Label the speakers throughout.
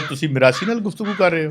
Speaker 1: ਤੁਸੀਂ ਮਿਰਾਸੀ ਨਾਲ ਗੁਫ਼ਤਗੂ ਕਰ ਰਹੇ ਹੋ.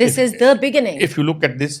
Speaker 2: This is the beginning.
Speaker 1: If you look at this,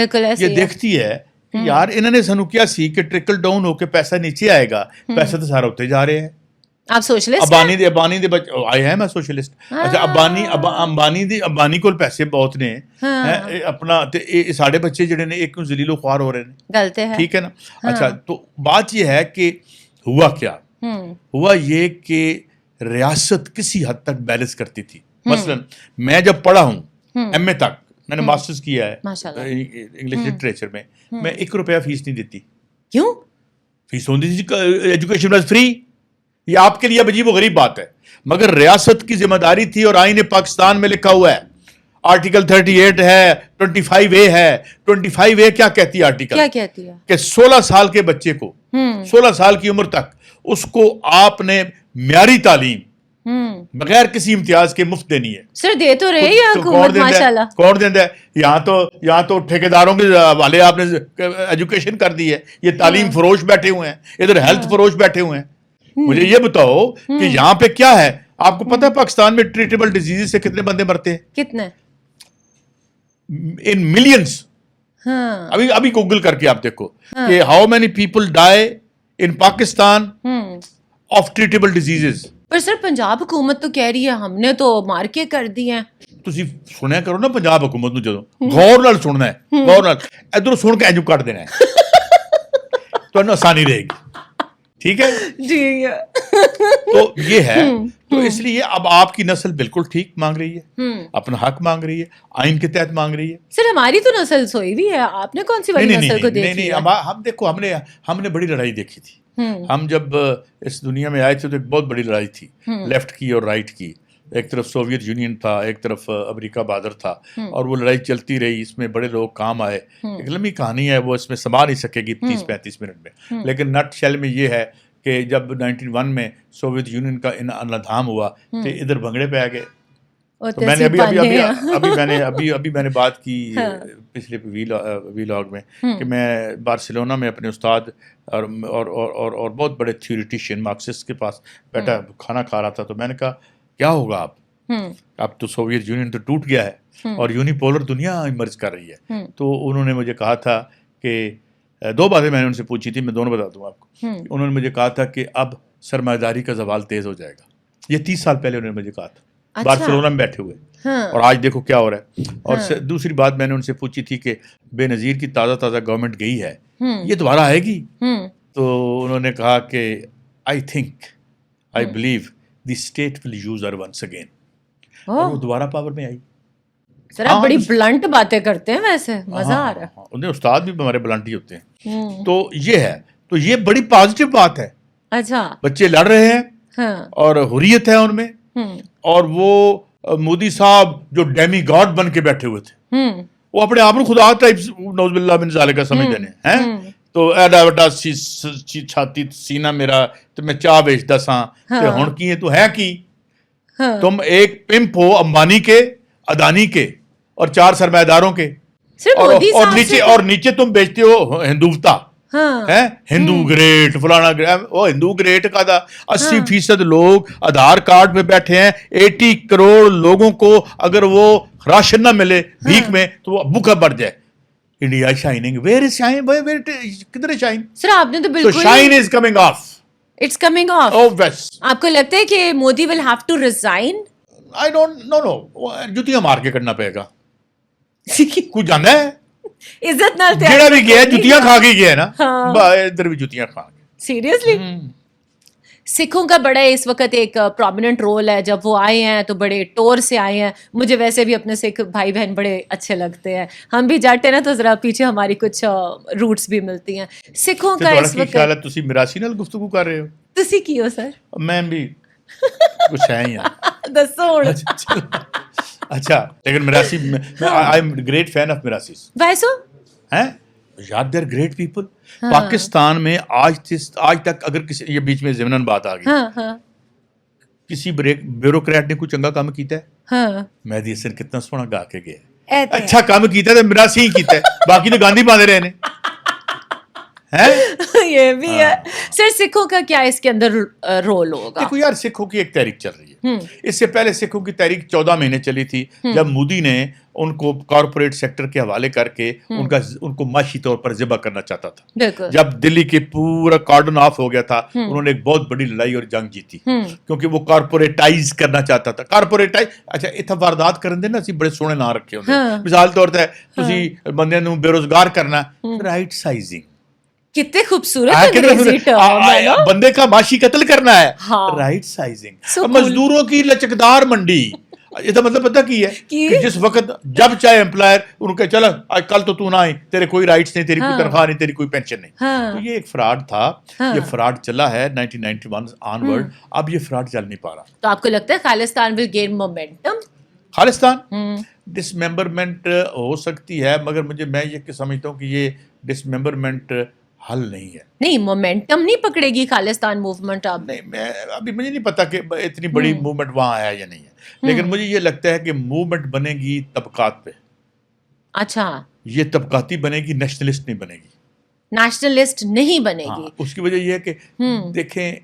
Speaker 2: بالکل ایسے
Speaker 1: یہ دیکھتی ہے کہ یار انہوں نے سانو کیا سی کہ ٹرکل ڈاؤن ہو کے پیسہ نیچے آئے گا, پیسے تو سارے ہوتے جا رہے ہیں.
Speaker 2: آپ سوشلسٹ
Speaker 1: ابانی دے آئی ایم اے سوشلسٹ. اچھا ابانی کول پیسے بہت نے اپنا تے ساڈے بچے جڑے نے ایک ذلیل و خوار ہو رہے ہیں,
Speaker 2: غلط ہے,
Speaker 1: ٹھیک ہے نا. اچھا تو بات یہ ہے کہ ہوا کیا, ہوا یہ کہ ریاست کسی حد تک بیلنس کرتی تھی. مثلا میں جب پڑھا ہوں ایم اے تک, میں نے ماسٹرز کیا ہے انگلش لٹریچر میں, میں 1 روپیہ فیس نہیں دیتی.
Speaker 2: کیوں؟
Speaker 1: فیس ہوتی تھی, ایجوکیشن واز فری. یہ آپ کے لیے عجیب و غریب بات ہے, مگر ریاست کی ذمہ داری تھی, اور آئین پاکستان میں لکھا ہوا ہے, آرٹیکل 38 ہے, 25A ہے. 25A کیا کہتی ہے آرٹیکل؟
Speaker 2: کیا کہتی ہے؟ کہ
Speaker 1: 16 سال کے بچے کو 16 سال کی عمر تک اس کو آپ نے معیاری تعلیم بغیر کسی امتیاز کے مفت دینی ہے.
Speaker 2: سر دے تو رہی ہے حکومت ماشاءاللہ.
Speaker 1: کون دینا ہے؟ یہاں تو ٹھیکیداروں کے حوالے آپ نے ایجوکیشن کر دی ہے. یہ تعلیم فروش بیٹھے ہوئے ہیں, ادھر ہیلتھ فروش بیٹھے ہوئے ہیں. مجھے یہ بتاؤ کہ یہاں پہ کیا ہے. آپ کو پتا ہے پاکستان میں ٹریٹیبل ڈیزیز سے کتنے بندے مرتے ہیں؟
Speaker 2: کتنے؟
Speaker 1: ان ملینز. ابھی گوگل کر کے آپ دیکھو کہ how many people die in Pakistan of treatable disease.
Speaker 2: پر سر پنجاب حکومت تو کہہ رہی ہے ہم نے تو مار کے کر دی ہیں.
Speaker 1: تسی سنیا کرو نا پنجاب حکومت نو, جدوں غور نال سننا ہے, غور نال ادھر سن کے انجو کٹ دینا ہے تو آسانی رہے گی. ٹھیک ہے
Speaker 2: جی.
Speaker 1: تو یہ ہے, تو اس لیے اب آپ کی نسل بالکل ٹھیک مانگ رہی ہے, اپنا حق مانگ رہی ہے, آئین کے تحت مانگ رہی ہے.
Speaker 2: سر ہماری تو نسل سوئی ہوئی ہے, آپ نے کون سی والی نسل کو دیکھی ہے؟
Speaker 1: ہم دیکھو ہم نے بڑی لڑائی دیکھی تھی. ہم جب اس دنیا میں آئے تھے تو ایک بہت بڑی لڑائی تھی, لیفٹ کی اور رائٹ کی. ایک طرف سوویت یونین تھا, ایک طرف امریکہ بادر تھا, اور وہ لڑائی چلتی رہی. اس میں بڑے لوگ کام آئے. ایک لمبی کہانی ہے, وہ اس میں سما نہیں سکے گی 30-35 منٹ میں, لیکن نٹ شیل میں یہ ہے کہ جب 1991 میں سوویت یونین کا انہدام ہوا تو ادھر بھنگڑے پہ آ گئے. تو میں نے ابھی میں نے بات کی پچھلے ویلاگ میں کہ میں بارسلونا میں اپنے استاد اور بہت بڑے تھیوریٹیشین مارکسسٹ کے پاس بیٹھا کھانا کھا رہا تھا. تو میں نے کہا کیا ہوگا آپ, اب تو سوویت یونین تو ٹوٹ گیا ہے اور یونیپولر دنیا ایمرج کر رہی ہے. تو انہوں نے مجھے کہا تھا کہ 2 باتیں میں نے ان سے پوچھی تھی, میں دونوں بتا دوں آپ کو. انہوں نے مجھے کہا تھا کہ اب سرمایہ داری کا زوال تیز ہو جائے گا. یہ 30 سال پہلے انہوں نے مجھے کہا تھا, بارسلونا میں بیٹھے ہوئے, اور آج دیکھو کیا ہو رہا ہے. اور دوسری بات میں نے ان سے پوچھی تھی کہ بے نظیر کی تازہ گورنمنٹ گئی ہے, یہ دوبارہ آئے گی؟ تو انہوں نے کہا کہ I believe the state will use her once again. اور وہ دوبارہ پاور میں آئی.
Speaker 2: سر آپ بڑی بلنٹ باتیں کرتے ہیں, ویسے مزہ آ رہا ہے.
Speaker 1: انہیں استاد بھی ہمارے بلنٹ ہی ہوتے ہیں. تو یہ ہے, تو یہ بڑی پازیٹیو بات ہے.
Speaker 2: اچھا,
Speaker 1: بچے لڑ رہے ہیں اور حریت ہے ان میں. اور وہ مودی صاحب جو ڈیمی گاڈ بن کے بیٹھے ہوئے تھے, وہ اپنے آپ کو خدا ٹائپ نعوذ باللہ من ذالک سمجھتے ہیں. تو ایڈا وڈا چھاتی سینہ میرا تو میں چاہ بیچتا ساں, تے ہن کی تو ہے کی تم ایک پمپ ہو امبانی کے, اڈانی کے اور 4 سرمایہ داروں کے, اور نیچے تم بیچتے ہو ہندوتا ہے, ہندو گریٹ فلانا گریٹ. وہ ہندو گریٹ کا تھا. 80% لوگ آدھار کارڈ پہ بیٹھے ہیں. 80 کروڑ لوگوں کو اگر وہ راشن نہ ملے بھیک میں تو وہ بھوکا مر جائے. India shining, where is shine, کدھر ہے شائن؟
Speaker 2: سر آپ نے تو بالکل,
Speaker 1: shine is coming off,
Speaker 2: it's coming off. آپ کو لگتا ہے کہ Modi will have to resign?
Speaker 1: I don't know, جتیاں مار کے کرنا پڑے گا. کچھ جانا ہے
Speaker 2: عزت نال
Speaker 1: جیڑا بھی گیا جتیاں کھا کے گیا نا, ادھر بھی جتیاں کھا کے.
Speaker 2: سیریسلی سکھوں کا بڑا اس وقت ایک پرومیننٹ رول ہے. جب وہ آئے ہیں تو بڑے ٹور سے آئے ہیں. مجھے ویسے بھی اپنے سکھ بھائی بہن بڑے اچھے لگتے ہیں. ہم بھی جاتے ہیں نا تو ذرا پیچھے ہماری کچھ روٹس بھی ملتی ہیں. سکھوں کا اس وقت
Speaker 1: تسی میراسی نال گفتگو کر رہے ہو,
Speaker 2: تسی کی ہو سر؟
Speaker 1: میں بھی کچھ ہے ہی.
Speaker 2: دسو.
Speaker 1: اچھا لیکن Mirasi, I am great fan of میراسیز.
Speaker 2: ویسو
Speaker 1: ہیں یار, they are great people. Pakistan میں آج تک اگر کسی, یہ بیچ میں ضمناً بات آ گئی, کسی بیوروکریٹ نے کوئی چنگا کام کیتا ہے؟ مہدی حسن کتنا سونا گا کے گیا, اچھا کام کیتا ہے تو میراسی ہی کیتا ہے, باقی تو گاندھی پاندے رہے نے.
Speaker 2: یہ بھی ہے سر. سکھوں کا کیا اس کے اندر رول ہوگا؟
Speaker 1: دیکھو یار سکھوں کی ایک تحریک چل رہی ہے. اس سے پہلے سکھوں کی تحریک 14 مہینے چلی تھی جب مودی نے ان کو کارپوریٹ سیکٹر کے حوالے کر کے ان کو معاشی طور پر ذبح کرنا چاہتا تھا. جب دلی کے پورا کارڈن آف ہو گیا تھا انہوں نے ایک بہت بڑی لڑائی اور جنگ جیتی کیونکہ وہ کارپوریٹائز کرنا چاہتا تھا. کارپوریٹائز اچھا اتنا واردات کرن دے نا اسی بڑے سونے نام رکھے ہوندے. مثال طور تے تسی بندے نوں بے روزگار کرنا رائٹ سائزنگ.
Speaker 2: کتنے خوبصورت انگریزی ٹرم ہے نا.
Speaker 1: بندے کا معاشی قتل کرنا ہے رائٹ سائزنگ. مزدوروں کی لچکدار منڈی. یہ تو مطلب پتہ کی ہے کہ جس وقت جب چاہے امپلائر ان کو چلو آج کل تو نہ آئے تیرے کوئی رائٹس نہیں تیری کوئی تنخواہ نہیں تیری کوئی پینشن نہیں. تو یہ ایک فراڈ تھا. یہ فراڈ چلا ہے 1991 آنورڈ. اب یہ فراڈ چل نہیں پا رہا.
Speaker 2: تو آپ کو لگتا ہے Khalistan will gain momentum?
Speaker 1: Khalistan dismemberment ہو سکتی ہے مگر میں یہ سمجھتا ہوں کہ یہ ڈسممبرمنٹ حل نہیں ہے.
Speaker 2: نہیں مومنٹم نہیں پکڑے گی خالصتان موومنٹ. اب
Speaker 1: نہیں ابھی مجھے نہیں پتا کہ اتنی بڑی موومنٹ وہاں ہے یا نہیں ہے لیکن مجھے یہ لگتا ہے کہ موومنٹ بنے گی طبقات پہ.
Speaker 2: اچھا
Speaker 1: یہ طبقاتی بنے گی نیشنلسٹ نہیں بنے گی.
Speaker 2: نیشنلسٹ نہیں بنے گی.
Speaker 1: اس کی وجہ یہ ہے کہ دیکھیں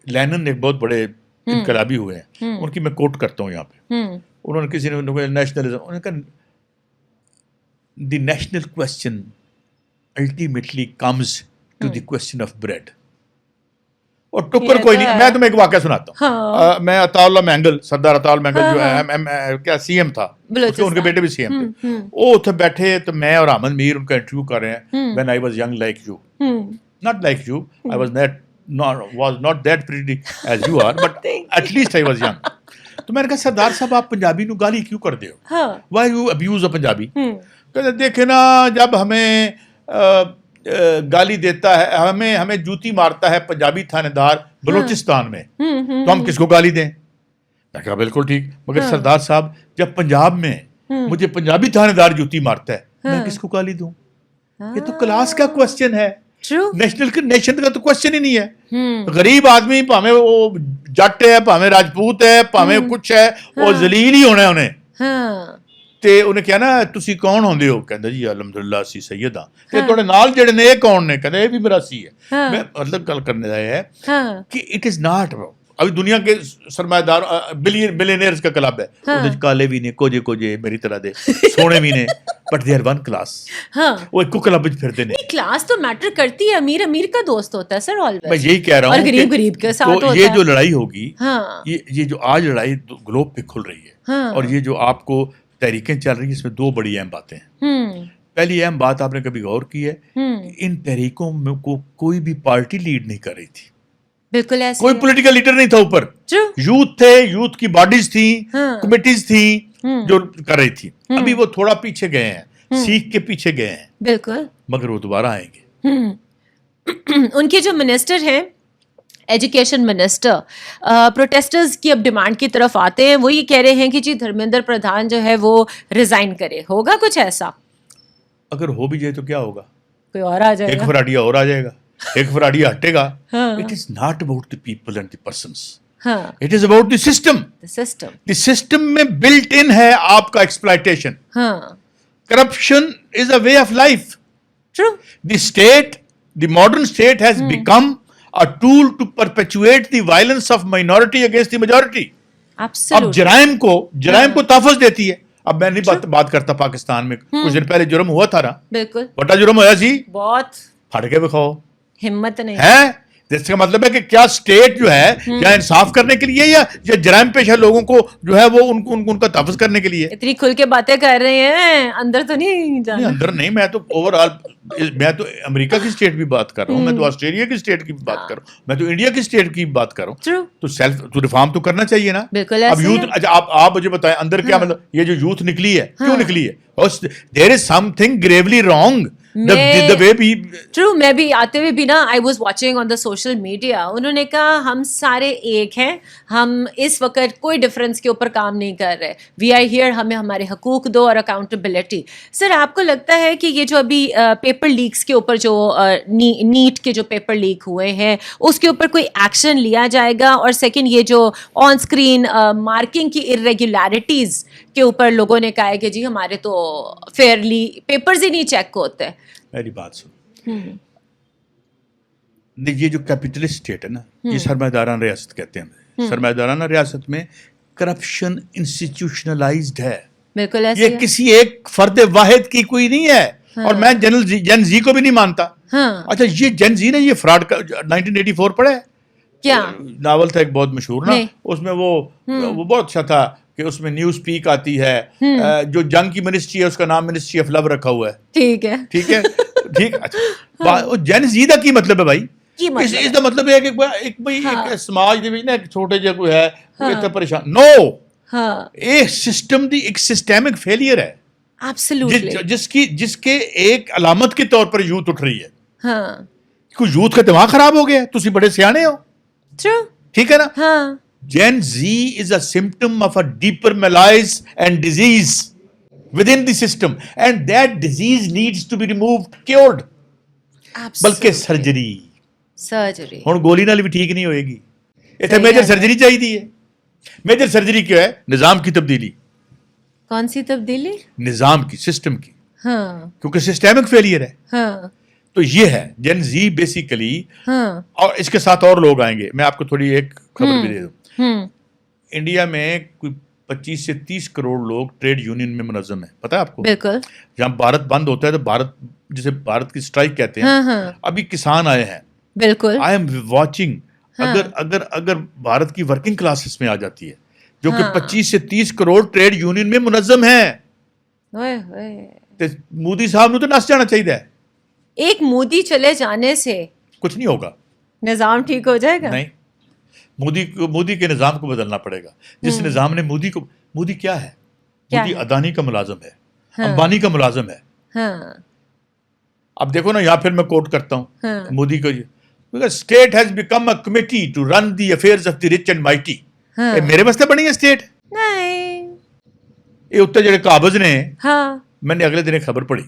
Speaker 1: لینن ایک بہت بڑے انقلابی ہوئے ہیں. ان کی میں کوٹ کرتا ہوں یہاں پہ. انہوں نے کسی نے نیشنلزم انہوں نے کہا the national question ultimately comes to the question of bread. اور ٹکر کوئی نہیں. میں تمہیں ایک واقعہ سناتا ہوں. میں عطا اللہ مینگل سردار عطا اللہ مینگل جو کیا سی ایم تھا ان کے بیٹے بھی سی ایم تھے. وہ اتنے بیٹھے تو میں اور احمد میر ان کا انٹرویو کر رہے ہیں. when I was young like you, not like you, I was not that pretty as you are, but at least I was young. تو میں نے کہا سردار صاحب آپ پنجابی نو گالی کیوں کر دے ہو؟ why you abuse a Punjabi? کہتے دیکھے نا جب ہمیں گالی دیتا ہے ہمیں جوتی مارتا ہے پنجابی تھانے دار بلوچستان میں تو ہم کس کو گالی دیں؟ میں کہا بالکل ٹھیک مگر سردار صاحب جب پنجاب میں مجھے پنجابی تھانے دار جوتی مارتا ہے میں کس کو گالی دوں؟ یہ تو کلاس کا کوسچن ہے. نیشن کا تو کوسچن ہی نہیں ہے. غریب آدمی پاویں وہ جٹ ہے پاویں راجپوت ہے پاویں کچھ ہے وہ ذلیل ہی ہونا ہے انہیں. تے انہیں کہا نا تسی کون ہوندے ہو؟ کہندا جی الحمدللہ اسی سید ہاں. تے تواڈے نال جڑے نے یہ کون نے؟ کہندا یہ بھی میرا سی ہے. میں مطلب گل کرنے آیا ہے کہ اٹ از ناٹ ابھی دنیا کے سرمایہ دار بلینئرز کا کلب ہے. وہ کالے بھی نے کوجے میری طرح دے سونے بھی نے but they are one class. وہ ایک کو کلب وچ پھردے نے.
Speaker 2: کلاس تو میٹر کرتی ہے. امیر کا دوست ہوتا ہے سر آلویز.
Speaker 1: میں یہی کہہ رہا ہوں
Speaker 2: اور غریب کے ساتھ ہوتا ہے.
Speaker 1: یہ جو لڑائی ہوگی یہ جو آج لڑائی گلوب پہ کھل رہی ہے اور یہ جو آپ کو تحریکیں چل رہی ہیں اس میں دو بڑی اہم باتیں ہیں. پہلی اہم بات آپ نے کبھی غور کی ہے ان تحریکوں میں کوئی بھی پارٹی لیڈ نہیں کر رہی تھی.
Speaker 2: بالکل ایسے
Speaker 1: کوئی پولیٹیکل لیڈر نہیں تھا. اوپر یوتھ تھے یوتھ کی باڈیز تھیں کمیٹیز تھیں جو کر رہی تھی. ابھی وہ تھوڑا پیچھے گئے ہیں سیکھ کے پیچھے گئے ہیں
Speaker 2: بالکل
Speaker 1: مگر وہ دوبارہ آئیں گے.
Speaker 2: ان کے جو منسٹر ہیں ایجوکیشن منسٹر پروٹیسٹرز کی اب ڈیمانڈ کی طرف آتے ہیں. وہ یہ کہہ رہے ہیں کہ جی دھرمیندر پردھان جو ہے وہ ریزائن کرے. ہوگا کچھ ایسا؟
Speaker 1: اگر ہو بھی جائے تو کیا ہوگا؟
Speaker 2: کوئی اور آ جائے گا.
Speaker 1: ایک فراڈیا اور آ جائے گا. ایک فراڈیا ہٹے گا. It is not about the people and the persons. It is about the system. The system میں built in ہے آپ کا exploitation. Corruption is a way of life.
Speaker 2: True.
Speaker 1: The modern state has become a tool to perpetuate the violence of minority against the majority. اب جرائم کو تحفظ دیتی ہے. اب میں نہیں بات کرتا پاکستان میں کچھ دن پہلے جرم ہوا تھا نا. بالکل بڑا جرم ہوا سی. بہت پھڑ کے بکھاؤ
Speaker 2: ہمت نہیں
Speaker 1: ہے. جس کا مطلب ہے کہ کیا اسٹیٹ جو ہے یا انصاف کرنے کے لیے یا جرائم پیشہ لوگوں کو جو ہے وہ ان کا تحفظ کرنے کے لیے.
Speaker 2: اتنی کھل کے باتیں کر رہے ہیں اندر تو نہیں جانا.
Speaker 1: اندر نہیں. میں تو اوور آل میں تو امریکہ کی اسٹیٹ بھی بات کر رہا ہوں. میں تو آسٹریلیا کی اسٹیٹ کی بھی بات کر رہا ہوں. میں تو انڈیا کی اسٹیٹ کی بھی بات کر رہا ہوں. تو سیلف تو ریفارم تو کرنا چاہیے نا. اب یوتھ اچھا آپ مجھے بتائیں اندر کیا مطلب یہ جو یوتھ نکلی ہے کیوں نکلی ہے؟ There is something gravely wrong.
Speaker 2: True. میں بھی آتے ہوئے بھی نا I was watching on the social media. انہوں نے کہا ہم سارے ایک ہیں. ہم اس وقت کوئی ڈفرینس کے اوپر کام نہیں کر رہے. We are here. ہمیں ہمارے حقوق دو اور اکاؤنٹیبلٹی. سر آپ کو لگتا ہے کہ یہ جو ابھی پیپر لیکس کے اوپر جو نیٹ کے جو پیپر لیک ہوئے ہیں اس کے اوپر کوئی ایکشن لیا جائے گا؟ اور سیکنڈ یہ جو آن اسکرین مارکنگ کی ارریگولیرٹیز کے اوپر لوگوں نے کہا ہے کہ جی ہمارے تو فیئرلی پیپرز ہی نہیں چیک ہوتے.
Speaker 1: میری بات سن. یہ جو کیپٹلسٹ اسٹیٹ ہے نا، یہ سرمایہ ریاست کہتے ہیں. سرمایہ ریاست میں کرپشن انسٹیٹیوشنلائزڈ ہے.
Speaker 2: بالکل ایسے
Speaker 1: یہ کسی ایک فرد واحد کی کوئی نہیں ہے. اور میں جن زی کو بھی نہیں مانتا. اچھا یہ جن زی نے یہ فراڈ کا 1984 پڑھا ہے
Speaker 2: کیا
Speaker 1: ناول تھا ایک بہت مشہور نا، اس میں وہ بہت اچھا تھا کہ اس میں نیوز پیک آتی ہے، جو جنگ کی منسٹری ہے اس کا نام منسٹری آف لو رکھا ہوا ہے. ٹھیک ہے ٹھیک. اچھا جن زی دا کی مطلب ہے بھائی، اس کا مطلب ہے کہ ایک سماج دے وچ نا ایک چھوٹے جے کوئی ہے اتنا پریشان. نو، ایک سسٹم دی ایک سسٹمک فیلئر ہے جس کے ایک علامت کے طور پر یوتھ اٹھ رہی ہے. کوئی یوتھ کا دماغ خراب ہو گیا، تسی بڑے سیانے ہو. ٹھیک ہے نا. Gen Z is a symptom of a deeper malaise and disease within the system, and that disease needs to be removed, cured. بلکہ سرجری ہوں گولی نال بھی ٹھیک نہیں ہوئے گی. اتنے میجر سرجری چاہیے. میجر سرجری کیا ہے؟ نظام کی تبدیلی.
Speaker 2: کون سی تبدیلی؟ نظام
Speaker 1: کی، سسٹم کی. کیونکہ سسٹمک فیلئر ہے. تو یہ ہے جن زی بیسیکلی. اور اس کے ساتھ اور لوگ آئیں گے. میں آپ کو تھوڑی ایک خبر بھی دے دوں. انڈیا میں کوئی 25 سے 30 کروڑ لوگ ٹریڈ یونین میں منظم ہیں. پتہ ہے آپ کو؟ بالکل. جہاں بھارت بند ہوتا ہے تو بھارت، جسے بھارت کی اسٹرائک کہتے ہیں، ابھی کسان آئے ہیں. بالکل. I am watching. اگر بھارت کی ورکنگ کلاسز میں آ جاتی ہے جو کہ 25 سے 30 کروڑ ٹریڈ یونین میں منظم ہیں، مودی صاحب نے تو نس جانا چاہیے.
Speaker 2: ایک مودی چلے جانے سے
Speaker 1: کچھ نہیں ہوگا.
Speaker 2: نظام ٹھیک ہو جائے گا؟ نہیں.
Speaker 1: مودی کے نظام کو بدلنا پڑے گا. جس نظام نے مودی کیا ہے؟ مودی اڈانی کا ملازم ہے، امبانی کا ملازم ہے. اب دیکھو نا، یہاں پھر میں کوٹ کرتا ہوں مودی کو. State has become a committee to run the affairs of the rich and mighty. میرے واسطے بنی ہے اسٹیٹ؟
Speaker 2: نہیں.
Speaker 1: یہ اتنے جڑے قابض نے، میں نے اگلے دن خبر پڑھی.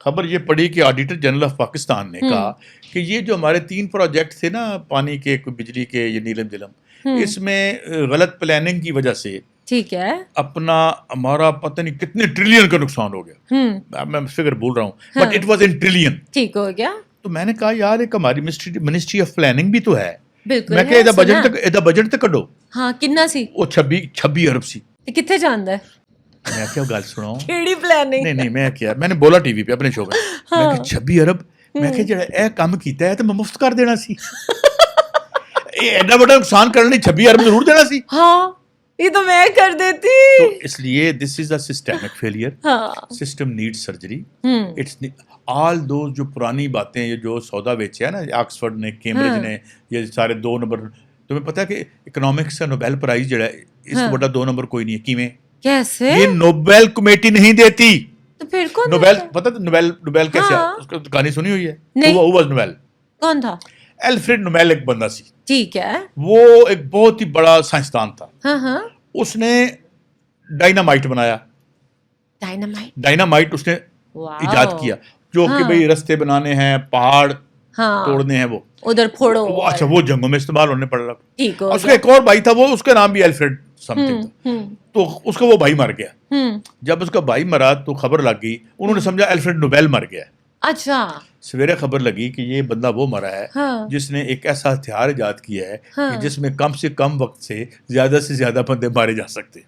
Speaker 1: خبر یہ پڑھی کہ آڈیٹر جنرل آف پاکستان نے کہا کہ یہ جو ہمارے 3 پروجیکٹ تھے نا، پانی کے، بجلی کے، یہ نیلم دلم، اس میں غلط پلاننگ کی وجہ سے
Speaker 2: ٹھیک ہے
Speaker 1: اپنا ہمارا پتہ نہیں کتنے ٹریلین کا نقصان ہو گیا. میں فگر بول رہا ہوں، but it was in trillion.
Speaker 2: ٹھیک ہو گیا.
Speaker 1: تو میں نے کہا یار ایک ہماری منسٹری آف پلاننگ بھی تو ہے.
Speaker 2: بالکل.
Speaker 1: میں کہ بجٹ تک کڈو.
Speaker 2: ہاں کتنا سی؟
Speaker 1: وہ 26 ارب سی.
Speaker 2: کتنے جاندا ہے؟
Speaker 1: میں کیا گل سناؤں،
Speaker 2: کیڑی پلاننگ؟
Speaker 1: نہیں میں کیا، میں نے بولا ٹی وی پہ اپنے شو میں، میں کہ 26 ارب. میں کہ جڑا اے کام کیتا ہے تو میں مفت کر دینا سی. ایڈا بڑا نقصان کرنے 26 ارب ضرور دینا سی.
Speaker 2: ہاں یہ تو میں کر دیتی.
Speaker 1: تو اس لیے this is a systemic failure. System need surgery. It's all those جو پرانی باتیں، یہ جو سودا بیچا ہے نا آکسفورڈ نے، کیمبرج نے، یہ سارے 2 نمبر. تمہیں پتا ہے کہ اکنامکس کا نوبیل پرائز جڑا ہے اس سے بڑا 2 نمبر کوئی نہیں ہے. کیویں؟
Speaker 2: کیسے؟
Speaker 1: یہ نوبیل کمیٹی نہیں دیتی.
Speaker 2: تو پھر کون
Speaker 1: نوبیل؟ پتہ نوبیل کیسے؟ اس کی کہانی سنی ہوئی ہے؟ وہ واز نوبیل.
Speaker 2: کون تھا؟
Speaker 1: الفریڈ نوبیل ایک بندہ سی.
Speaker 2: ٹھیک ہے.
Speaker 1: وہ ایک بہت ہی بڑا سائنسدان تھا. اس نے ڈائنامائٹ بنایا. ڈائنامائٹ اس نے ایجاد کیا، جو کہ بھئی رستے بنانے ہیں، پہاڑ توڑنے ہیں، وہ
Speaker 2: ادھر پھوڑو.
Speaker 1: اچھا وہ جنگوں میں استعمال ہونے پڑ رہا.
Speaker 2: ٹھیک ہے.
Speaker 1: اس کا ایک اور بھائی تھا، وہ اس کا نام بھی الفریڈ سم تھنگ تھا. تو اس کا وہ بھائی مر گیا. جب اس کا بھائی مرا تو خبر لگ گئی، انہوں نے سمجھا الفریڈ نوبیل مر گیا.
Speaker 2: اچھا.
Speaker 1: سویرے خبر لگی کہ یہ بندہ وہ مرا ہے جس نے ایک ایسا ہتھیار ایجاد کیا ہے کہ جس میں کم سے کم وقت سے زیادہ بندے مارے جا سکتے.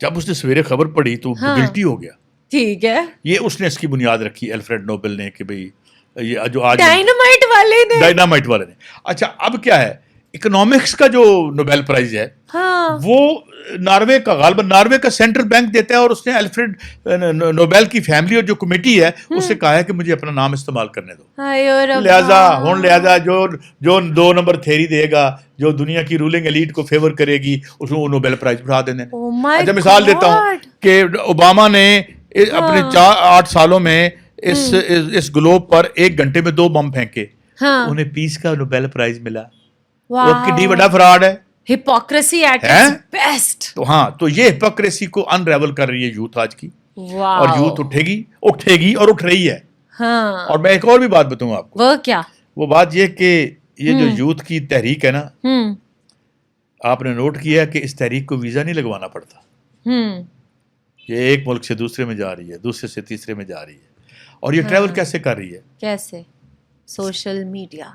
Speaker 1: جب اس نے سویرے خبر پڑھی تو گلٹی ہو گیا.
Speaker 2: ٹھیک ہے.
Speaker 1: یہ اس نے اس کی بنیاد رکھی الفریڈ نوبل نے کہ بھئی یہ جو آج
Speaker 2: ڈائنامائٹ والے نے.
Speaker 1: اچھا اب کیا ہے، اکنامکس کا جو نوبیل پرائز ہے وہ ناروے کا، غالباً ناروے کا سینٹرل بینک دیتا ہے. اور اس نے الفریڈ نوبیل کی فیملی اور جو کمیٹی ہے اس سے کہا ہے کہ مجھے اپنا نام استعمال کرنے دو. لہذا جو 2 نمبر تھیری دے گا، جو دنیا کی رولنگ ایلیٹ کو فیور کرے گی، اس میں وہ نوبیل پرائز بڑھا دینے. اچھا مثال دیتا ہوں کہ اوباما نے اپنے 8 سالوں میں اس گلوب پر 1 گھنٹے میں 2 بم پھینکے، انہیں پیس کا نوبیل پرائز ملا. وہ کتنی بڑا فراڈ ہے.
Speaker 2: Hypocrisy at its best.
Speaker 1: تو ہاں، تو یہ ہپوکریسی کو انریول کر رہی ہے یوتھ آج کی. اور یوتھ اٹھے گی اور اٹھ رہی ہے. اور میں ایک اور بھی بات بتاؤں آپ کو.
Speaker 2: وہ کیا؟ وہ
Speaker 1: بات یہ کہ یہ جو یوتھ کی تحریک ہے نا، آپ نے نوٹ کیا کہ اس تحریک کو ویزا نہیں لگوانا پڑتا. یہ ایک ملک سے دوسرے میں جا رہی ہے، دوسرے سے تیسرے میں جا رہی ہے. اور یہ ٹریول کیسے کر رہی ہے؟
Speaker 2: کیسے؟ Social media.